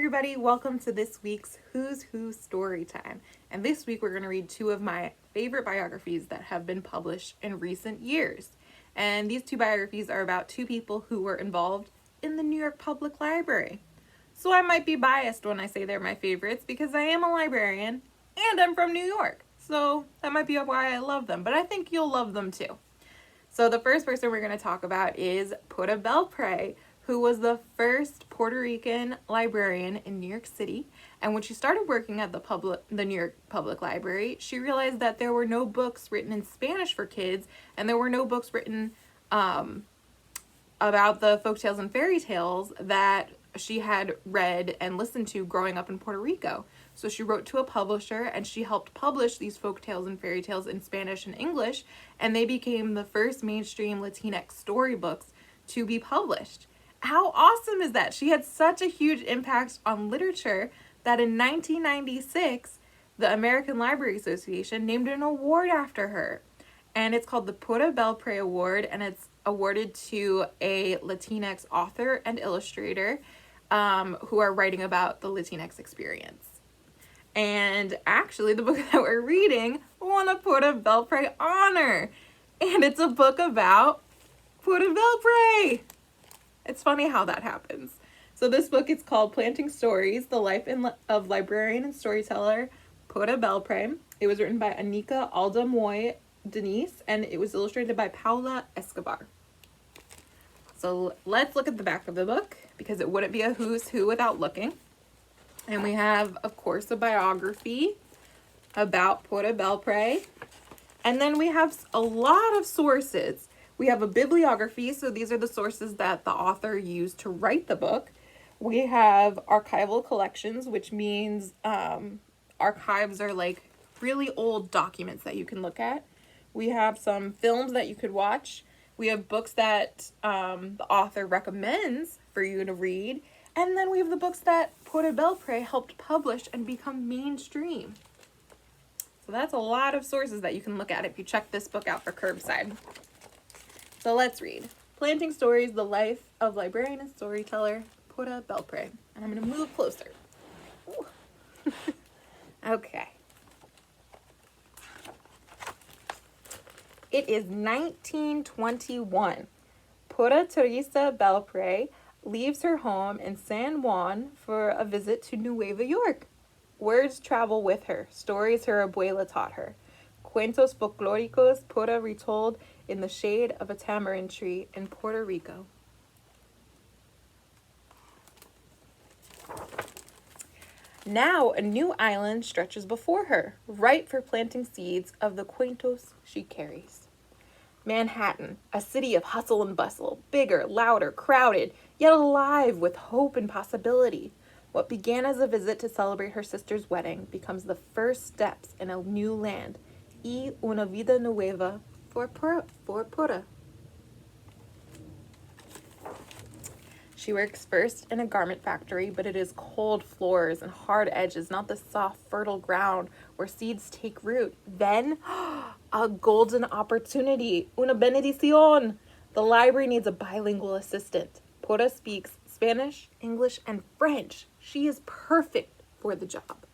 everybody, welcome to this week's Who's Who Storytime. And this week we're going to read two of my favorite biographies that have been published in recent years. And these two biographies are about two people who were involved in the New York Public Library. So I might be biased when I say they're my favorites because I am a librarian and I'm from New York. So that might be why I love them, but I think you'll love them too. So the first person we're going to talk about is Pura Belpré, who was the first Puerto Rican librarian in New York City. And when she started working at the New York Public Library, she realized that there were no books written in Spanish for kids, and there were no books written about the folktales and fairy tales that she had read and listened to growing up in Puerto Rico. So she wrote to a publisher and she helped publish these folktales and fairy tales in Spanish and English, and they became the first mainstream Latinx storybooks to be published. How awesome is that? She had such a huge impact on literature that in 1996, the American Library Association named an award after her. And it's called the Pura Belpré Award, and it's awarded to a Latinx author and illustrator who are writing about the Latinx experience. And actually, the book that we're reading won a Pura Belpré honor. And it's a book about Pura Belpré. It's funny how that happens. So this book is called Planting Stories, The Life of Librarian and Storyteller Pura Belpré. It was written by Anika Aldamoy Denise, and it was illustrated by Paula Escobar. So let's look at the back of the book, because it wouldn't be a who's who without looking. And we have, of course, a biography about Pura Belpré. And then we have a lot of sources. We have a bibliography, so these are the sources that the author used to write the book. We have archival collections, which means archives are like really old documents that you can look at. We have some films that you could watch. We have books that the author recommends for you to read. And then we have the books that Pura Belpré helped publish and become mainstream. So that's a lot of sources that you can look at if you check this book out for curbside. So let's read. Planting Stories, The Life of Librarian and Storyteller Pura Belpré. And I'm going to move closer. Okay. It is 1921. Pura Teresa Belpré leaves her home in San Juan for a visit to Nueva York. Words travel with her, stories her abuela taught her. Cuentos folclóricos Pura retold in the shade of a tamarind tree in Puerto Rico. Now a new island stretches before her, ripe for planting seeds of the cuentos she carries. Manhattan, a city of hustle and bustle, bigger, louder, crowded, yet alive with hope and possibility. What began as a visit to celebrate her sister's wedding becomes the first steps in a new land, y una vida nueva for Pura. She works first in a garment factory, but it is cold floors and hard edges, not the soft, fertile ground where seeds take root. Then, a golden opportunity, una bendición. The library needs a bilingual assistant. Pura speaks Spanish, English, and French. She is perfect for the job.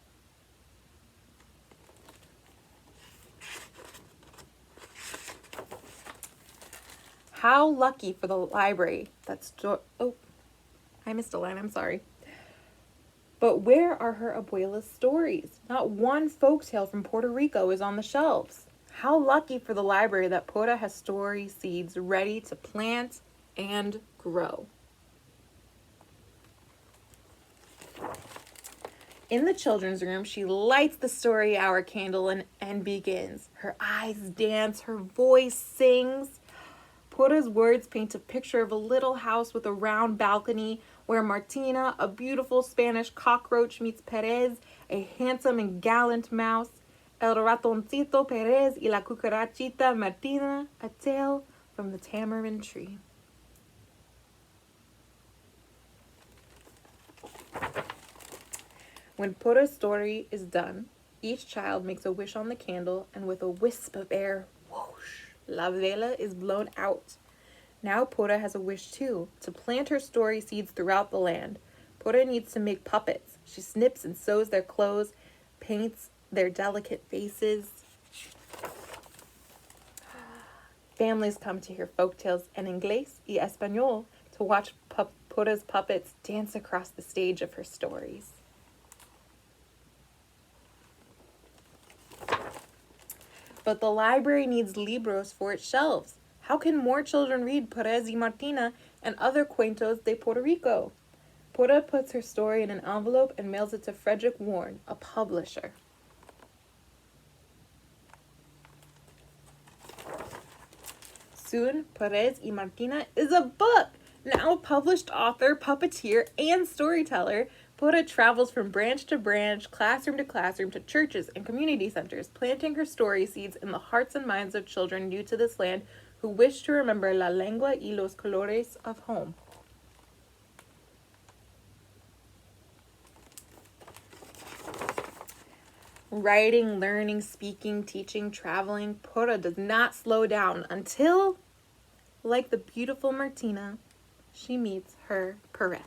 How lucky for the library I missed a line, I'm sorry. But where are her abuela's stories? Not one folktale from Puerto Rico is on the shelves. How lucky for the library that Pura has story seeds ready to plant and grow. In the children's room, she lights the story hour candle and begins. Her eyes dance, her voice sings. Pura's words paint a picture of a little house with a round balcony where Martina, a beautiful Spanish cockroach, meets Perez, a handsome and gallant mouse, El ratoncito Perez y la cucarachita Martina, a tale from the tamarind tree. When Pura's story is done, each child makes a wish on the candle, and with a wisp of air, whoosh, la vela is blown out. Now Pura has a wish too, to plant her story seeds throughout the land. Pura needs to make puppets. She snips and sews their clothes, paints their delicate faces. Families come to hear folktales en inglés y español to watch Pura's puppets dance across the stage of her stories. But the library needs libros for its shelves. How can more children read Perez y Martina and other cuentos de Puerto Rico? Pura puts her story in an envelope and mails it to Frederick Warren, a publisher. Soon, Perez y Martina is a book! Now a published author, puppeteer, and storyteller, Pura travels from branch to branch, classroom to churches and community centers, planting her story seeds in the hearts and minds of children new to this land who wish to remember la lengua y los colores of home. Writing, learning, speaking, teaching, traveling, Pura does not slow down until, like the beautiful Martina, she meets her Perez.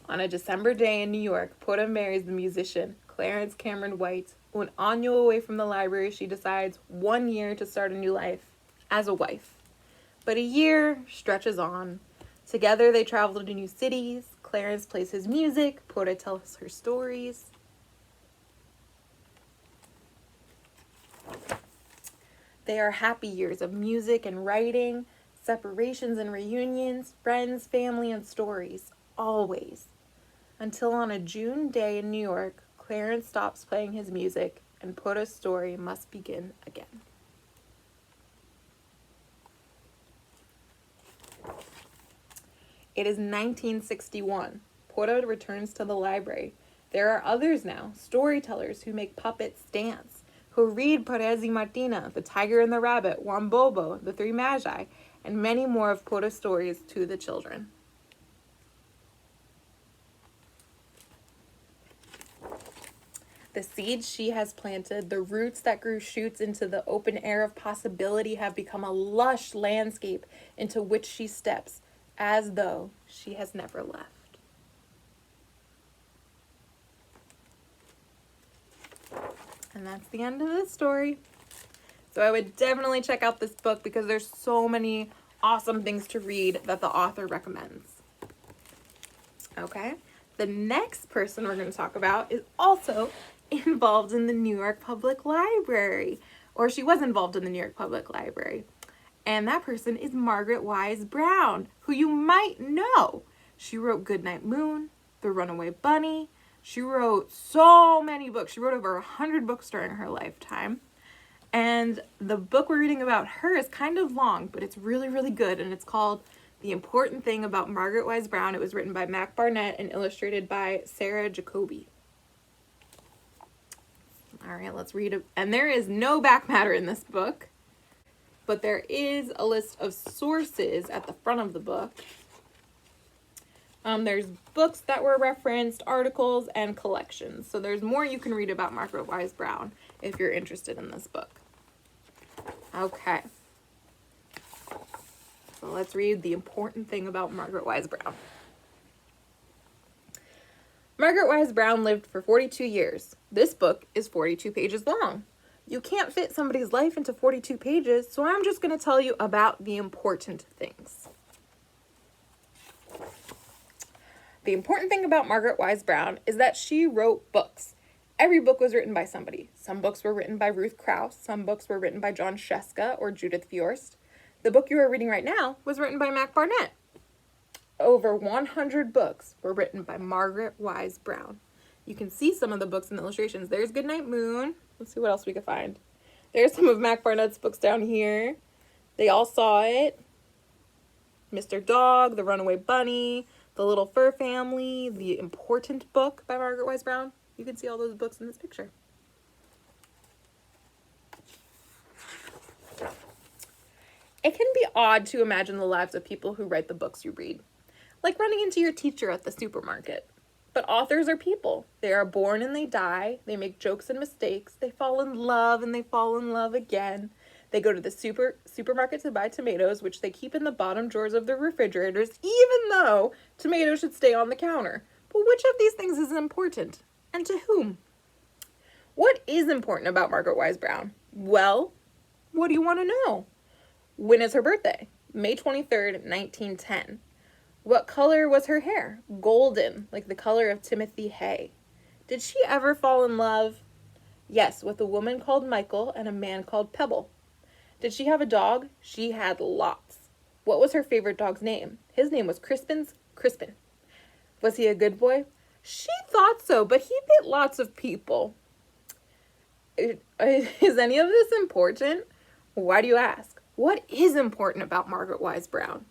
On a December day in New York, Pura marries the musician Clarence Cameron White. Un año away from the library, she decides 1 year to start a new life as a wife. But a year stretches on. Together they travel to new cities. Clarence plays his music. Pura tells her stories. They are happy years of music and writing, separations and reunions, friends, family, and stories, always. Until on a June day in New York, Clarence stops playing his music and Pura's story must begin again. It is 1961. Pura returns to the library. There are others now, storytellers who make puppets dance, who read Perez y Martina, The Tiger and the Rabbit, Juan Bobo, The Three Magi, and many more of Pura's stories to the children. The seeds she has planted, the roots that grew shoots into the open air of possibility have become a lush landscape into which she steps, as though she has never left. And that's the end of the story. So I would definitely check out this book because there's so many awesome things to read that the author recommends. Okay, the next person we're going to talk about is also involved in the New York Public Library, or she was involved in the New York Public Library. And that person is Margaret Wise Brown, who you might know. She wrote Goodnight Moon, The Runaway Bunny. She wrote so many books. She wrote over 100 books during her lifetime. And the book we're reading about her is kind of long, but it's really, really good. And it's called The Important Thing About Margaret Wise Brown. It was written by Mac Barnett and illustrated by Sarah Jacoby. All right, let's read it. And there is no back matter in this book, but there is a list of sources at the front of the book. There's books that were referenced, articles, and collections. So there's more you can read about Margaret Wise Brown if you're interested in this book. Okay. So let's read The Important Thing About Margaret Wise Brown. Margaret Wise Brown lived for 42 years. This book is 42 pages long. You can't fit somebody's life into 42 pages, so I'm just going to tell you about the important things. The important thing about Margaret Wise Brown is that she wrote books. Every book was written by somebody. Some books were written by Ruth Krauss. Some books were written by John Sheska or Judith Viorst. The book you are reading right now was written by Mac Barnett. Over 100 books were written by Margaret Wise Brown. You can see some of the books and illustrations. There's Goodnight Moon. Let's see what else we can find. There's some of Mac Barnett's books down here. They All Saw It. Mr. Dog, The Runaway Bunny, The Little Fur Family, The Important Book by Margaret Wise Brown. You can see all those books in this picture. It can be odd to imagine the lives of people who write the books you read, like running into your teacher at the supermarket. But authors are people. They are born and they die. They make jokes and mistakes. They fall in love and they fall in love again. They go to the supermarket to buy tomatoes, which they keep in the bottom drawers of their refrigerators, even though tomatoes should stay on the counter. But which of these things is important? And to whom? What is important about Margaret Wise Brown? Well, what do you want to know? When is her birthday? May 23rd, 1910. What color was her hair? Golden, like the color of Timothy Hay. Did she ever fall in love? Yes, with a woman called Michael and a man called Pebble. Did she have a dog? She had lots. What was her favorite dog's name? His name was Crispin. Was he a good boy? She thought so, but he bit lots of people. Is any of this important? Why do you ask? What is important about Margaret Wise Brown?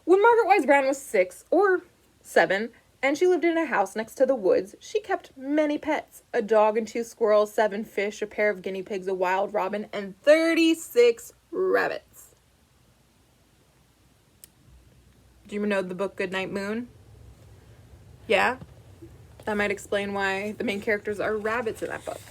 When Margaret Wise Brown was 6 or 7, and she lived in a house next to the woods, she kept many pets. A dog and 2 squirrels, 7 fish, a pair of guinea pigs, a wild robin, and 36 rabbits. Do you know the book Goodnight Moon? Yeah? That might explain why the main characters are rabbits in that book.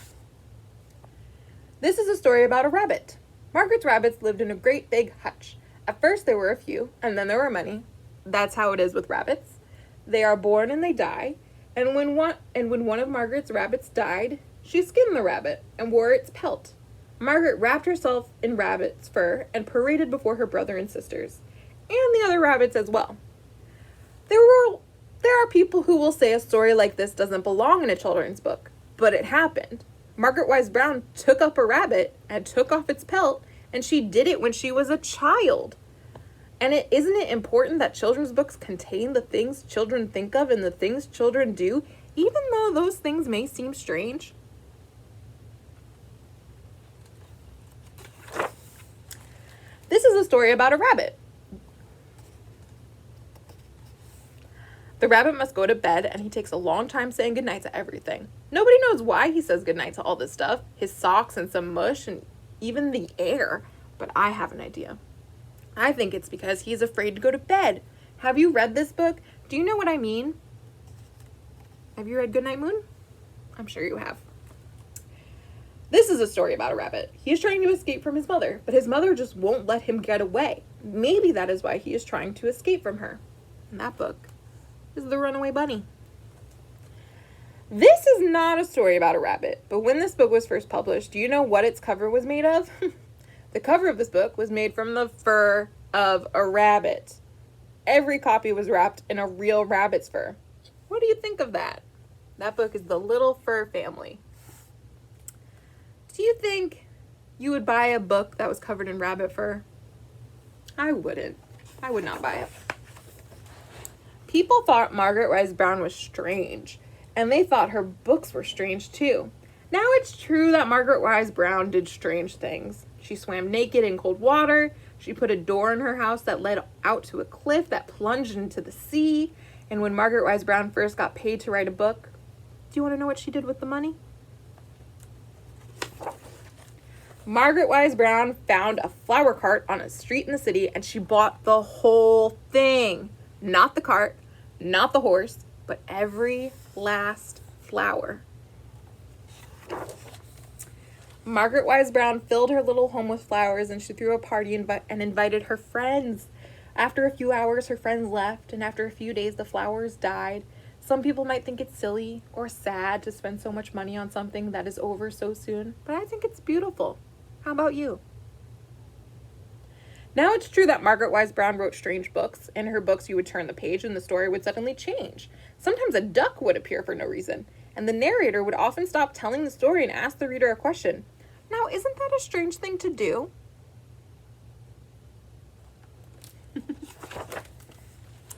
This is a story about a rabbit. Margaret's rabbits lived in a great big hutch. At first there were a few, and then there were many. That's how it is with rabbits. They are born and they die, and when one of Margaret's rabbits died, she skinned the rabbit and wore its pelt. Margaret wrapped herself in rabbit's fur and paraded before her brother and sisters, and the other rabbits as well. There are people who will say a story like this doesn't belong in a children's book, but it happened. Margaret Wise Brown took up a rabbit and took off its pelt, and she did it when she was a child. And isn't it important that children's books contain the things children think of and the things children do, even though those things may seem strange? This is a story about a rabbit. The rabbit must go to bed, and he takes a long time saying goodnight to everything. Nobody knows why he says goodnight to all this stuff, his socks and some mush and even the air, but I have an idea. I think it's because he's afraid to go to bed. Have you read this book? Do you know what I mean? Have you read Goodnight Moon? I'm sure you have. This is a story about a rabbit. He is trying to escape from his mother, but his mother just won't let him get away. Maybe that is why he is trying to escape from her. And that book is The Runaway Bunny. This is not a story about a rabbit, but when this book was first published, do you know what its cover was made of? The cover of this book was made from the fur of a rabbit. Every copy was wrapped in a real rabbit's fur. What do you think of that? That book is The Little Fur Family. Do you think you would buy a book that was covered in rabbit fur? I wouldn't. I would not buy it. People thought Margaret Wise Brown was strange, and they thought her books were strange too. Now it's true that Margaret Wise Brown did strange things. She swam naked in cold water. She put a door in her house that led out to a cliff that plunged into the sea. And when Margaret Wise Brown first got paid to write a book, do you want to know what she did with the money? Margaret Wise Brown found a flower cart on a street in the city, and she bought the whole thing. Not the cart, not the horse, but every last flower. Margaret Wise Brown filled her little home with flowers, and she threw a party and invited her friends. After a few hours, her friends left, and after a few days, the flowers died. Some people might think it's silly or sad to spend so much money on something that is over so soon, but I think it's beautiful. How about you? Now it's true that Margaret Wise Brown wrote strange books. In her books, you would turn the page and the story would suddenly change. Sometimes a duck would appear for no reason, and the narrator would often stop telling the story and ask the reader a question. Now, isn't that a strange thing to do?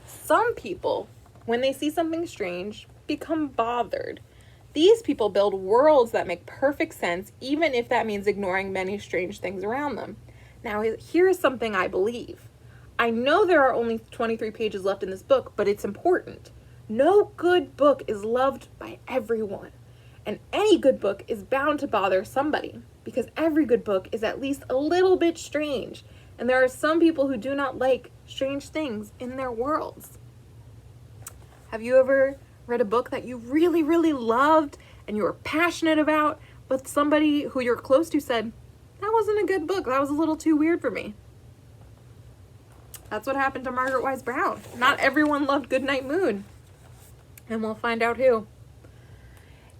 Some people, when they see something strange, become bothered. These people build worlds that make perfect sense, even if that means ignoring many strange things around them. Now, here is something I believe. I know there are only 23 pages left in this book, but it's important. No good book is loved by everyone, and any good book is bound to bother somebody, because every good book is at least a little bit strange, and there are some people who do not like strange things in their worlds. Have you ever read a book that you really, really loved, and you were passionate about, but somebody who you're close to said, that wasn't a good book. That was a little too weird for me. That's what happened to Margaret Wise Brown. Not everyone loved Goodnight Moon. And we'll find out who.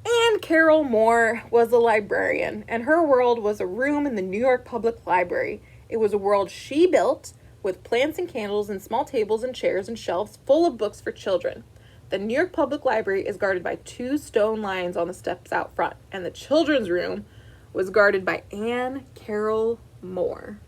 Anne Carroll Moore was a librarian, and her world was a room in the New York Public Library. It was a world she built with plants and candles and small tables and chairs and shelves full of books for children. The New York Public Library is guarded by 2 stone lions on the steps out front, and the children's room was guarded by Anne Carroll Moore.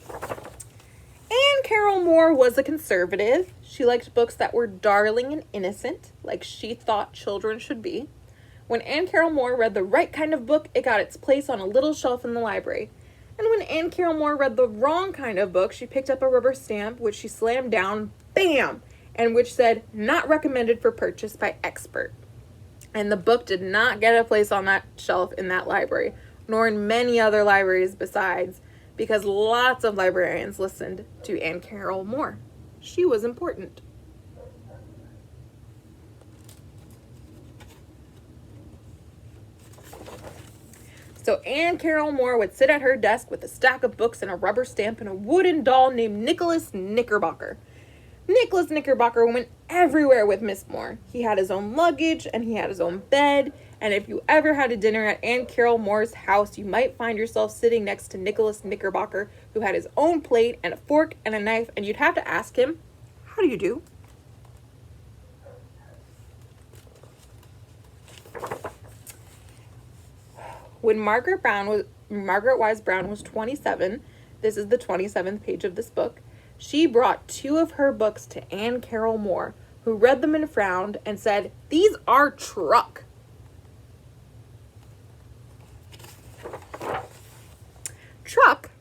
Anne Carroll Moore was a conservative. She liked books that were darling and innocent, like she thought children should be. When Anne Carroll Moore read the right kind of book, it got its place on a little shelf in the library. And when Anne Carroll Moore read the wrong kind of book, she picked up a rubber stamp, which she slammed down, bam, and which said, not recommended for purchase by expert. And the book did not get a place on that shelf in that library, nor in many other libraries besides, because lots of librarians listened to Anne Carroll Moore. She was important. So Anne Carroll Moore would sit at her desk with a stack of books and a rubber stamp and a wooden doll named Nicholas Knickerbocker. Nicholas Knickerbocker went everywhere with Miss Moore. He had his own luggage and he had his own bed. And if you ever had a dinner at Anne Carroll Moore's house, you might find yourself sitting next to Nicholas Knickerbocker, who had his own plate and a fork and a knife, and you'd have to ask him, how do you do? When Margaret Wise Brown was 27, this is the 27th page of this book, she brought 2 of her books to Anne Carroll Moore, who read them and frowned and said, these are truck. Truck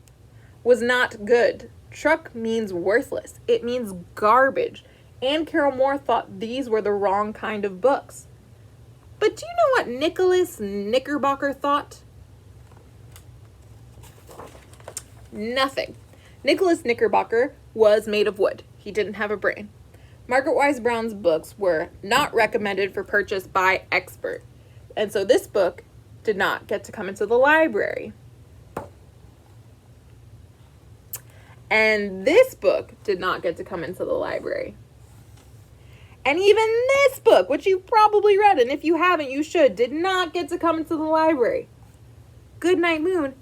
was not good. Truck means worthless. It means garbage. Anne Carroll Moore thought these were the wrong kind of books. But do you know what Nicholas Knickerbocker thought? Nothing. Nicholas Knickerbocker was made of wood. He didn't have a brain. Margaret Wise Brown's books were not recommended for purchase by expert. And so this book did not get to come into the library. And this book did not get to come into the library. And even this book, which you've probably read, and if you haven't, you should, did not get to come into the library. Goodnight Moon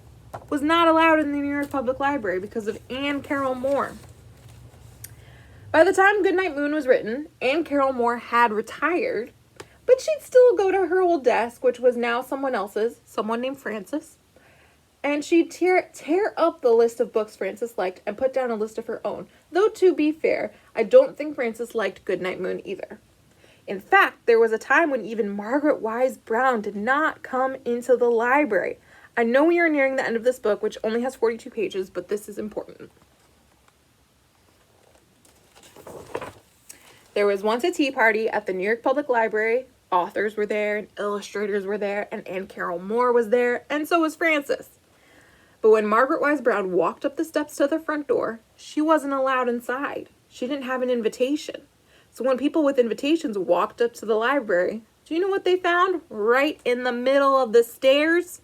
was not allowed in the New York Public Library because of Anne Carroll Moore. By the time Goodnight Moon was written, Anne Carroll Moore had retired, but she'd still go to her old desk, which was now someone else's, someone named Frances, and she'd tear up the list of books Frances liked and put down a list of her own. Though, to be fair, I don't think Frances liked Goodnight Moon either. In fact, there was a time when even Margaret Wise Brown did not come into the library. I know we are nearing the end of this book, which only has 42 pages, but this is important. There was once a tea party at the New York Public Library. Authors were there, and illustrators were there, and Anne Carroll Moore was there, and so was Frances. But when Margaret Wise Brown walked up the steps to the front door, she wasn't allowed inside. She didn't have an invitation. So when people with invitations walked up to the library, do you know what they found? Right in the middle of the stairs?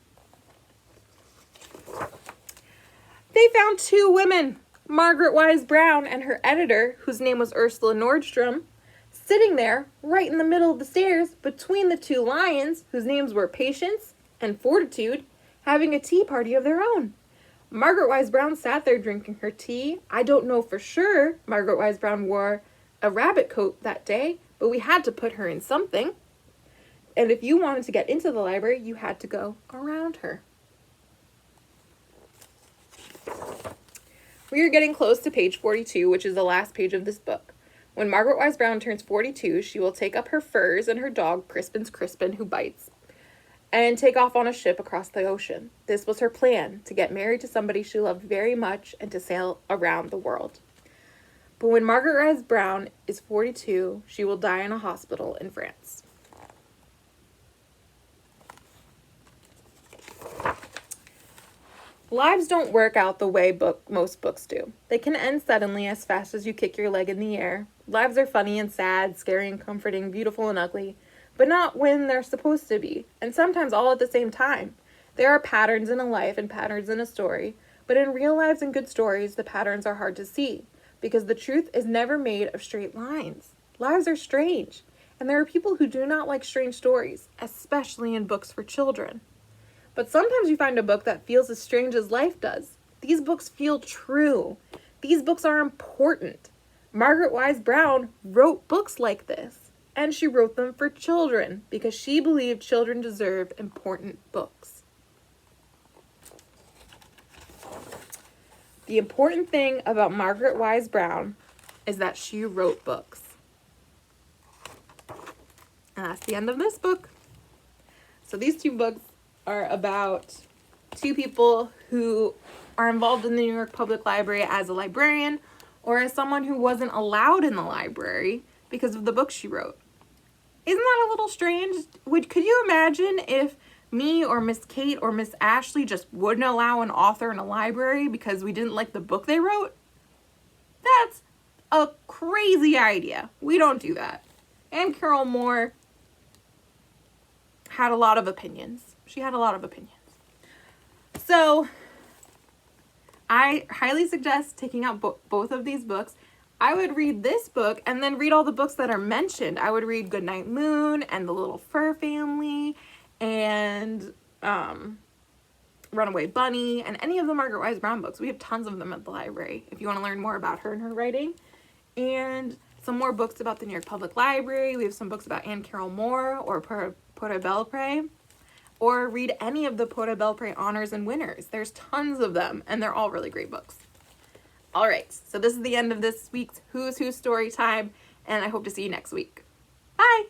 They found 2 women, Margaret Wise Brown and her editor, whose name was Ursula Nordstrom, sitting there right in the middle of the stairs between the 2 lions, whose names were Patience and Fortitude, having a tea party of their own. Margaret Wise Brown sat there drinking her tea. I don't know for sure Margaret Wise Brown wore a rabbit coat that day, but we had to put her in something. And if you wanted to get into the library, you had to go around her. We are getting close to page 42, which is the last page of this book. When Margaret Wise Brown turns 42, she will take up her furs and her dog, Crispin, who bites, and take off on a ship across the ocean. This was her plan, to get married to somebody she loved very much and to sail around the world. But when Margaret Wise Brown is 42, she will die in a hospital in France. Lives don't work out the way most books do. They can end suddenly as fast as you kick your leg in the air. Lives are funny and sad, scary and comforting, beautiful and ugly. but not when they're supposed to be, and sometimes all at the same time. There are patterns in a life and patterns in a story, but in real lives and good stories, the patterns are hard to see, because the truth is never made of straight lines. Lives are strange, and there are people who do not like strange stories, especially in books for children. But sometimes you find a book that feels as strange as life does. These books feel true. These books are important. Margaret Wise Brown wrote books like this, and she wrote them for children because she believed children deserve important books. The important thing about Margaret Wise Brown is that she wrote books. And that's the end of this book. So these two books are about two people who are involved in the New York Public Library as a librarian or as someone who wasn't allowed in the library because of the book she wrote. Isn't that a little strange? Could you imagine if me or Miss Kate or Miss Ashley just wouldn't allow an author in a library because we didn't like the book they wrote? That's a crazy idea. We don't do that. And Carol Moore had a lot of opinions. She had a lot of opinions. So I highly suggest taking out both of these books. I would read this book and then read all the books that are mentioned. I would read Goodnight Moon and The Little Fur Family and Runaway Bunny and any of the Margaret Wise Brown books. We have tons of them at the library if you want to learn more about her and her writing. And some more books about the New York Public Library. We have some books about Anne Carroll Moore or Pura Belpré. Or read any of the Pura Belpré honors and winners. There's tons of them, and they're all really great books. All right, so this is the end of this week's Who's Who Story Time, and I hope to see you next week. Bye!